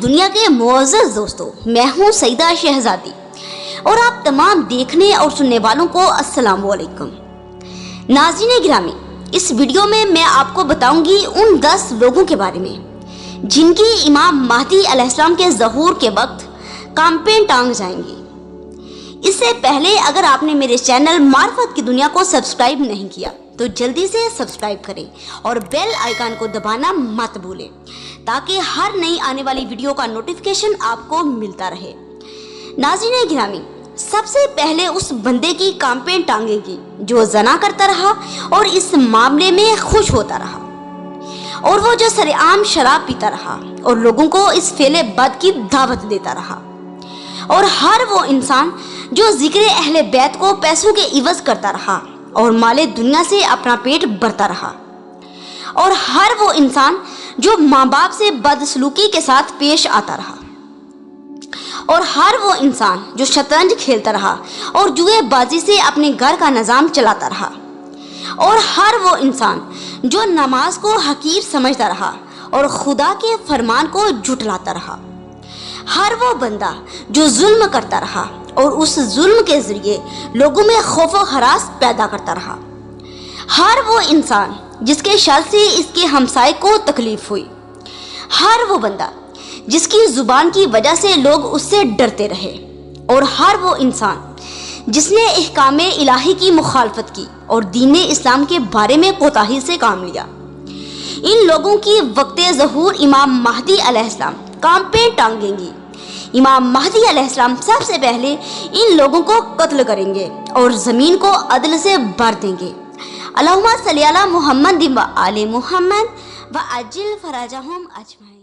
دنیا کے معزز دوستو، میں ہوں سیدہ شہزادی اور آپ تمام دیکھنے اور سننے والوں کو السلام علیکم۔ ناظرین گرامی، اس ویڈیو میں آپ کو بتاؤں گی ان 10 لوگوں کے بارے میں جن کی امام مہدی علیہ السلام کے ظہور کے وقت کانپیں ٹانگ جائیں گی۔ اس سے پہلے اگر آپ نے میرے چینل معرفت کی دنیا کو سبسکرائب نہیں کیا تو جلدی سے سبسکرائب کریں اور بیل آئیکن کو دبانا مت بھولیں تاکہ ہر نئی آنے والی ویڈیو کا نوٹیفیکیشن آپ کو ملتا رہے۔ ناظرین گرامی، سب سے پہلے اس بندے کی کانپیں ٹانگے گی جو زنا کرتا رہا اور اس معاملے میں خوش ہوتا رہا، اور وہ جو سر عام شراب پیتا رہا اور لوگوں کو اس فعل بد کی دعوت دیتا رہا، اور ہر وہ انسان جو ذکر اہل بیت کو پیسوں کے عوض کرتا رہا اور مال دنیا سے اپنا پیٹ بھرتا رہا، اور ہر وہ انسان جو ماں باپ سے بدسلوکی کے ساتھ پیش آتا رہا، اور ہر وہ انسان جو شطرنج کھیلتا رہا اور جوئے بازی سے اپنے گھر کا نظام چلاتا رہا، اور ہر وہ انسان جو نماز کو حقیر سمجھتا رہا اور خدا کے فرمان کو جھٹلاتا رہا، ہر وہ بندہ جو ظلم کرتا رہا اور اس ظلم کے ذریعے لوگوں میں خوف و ہراس پیدا کرتا رہا، ہر وہ انسان جس کے شر سے اس کے ہمسائے کو تکلیف ہوئی، ہر وہ بندہ جس کی زبان کی وجہ سے لوگ اس سے ڈرتے رہے، اور ہر وہ انسان جس نے احکام الہی کی مخالفت کی اور دین اسلام کے بارے میں کوتاہی سے کام لیا، ان لوگوں کی وقت ظہور امام مہدی علیہ السلام کانپیں ٹانگیں گی۔ امام مہدی علیہ السلام سب سے پہلے ان لوگوں کو قتل کریں گے اور زمین کو عدل سے بھر دیں گے۔ اللہم صلی علی محمد و آل محمد وعجل فرجہم اجمعین۔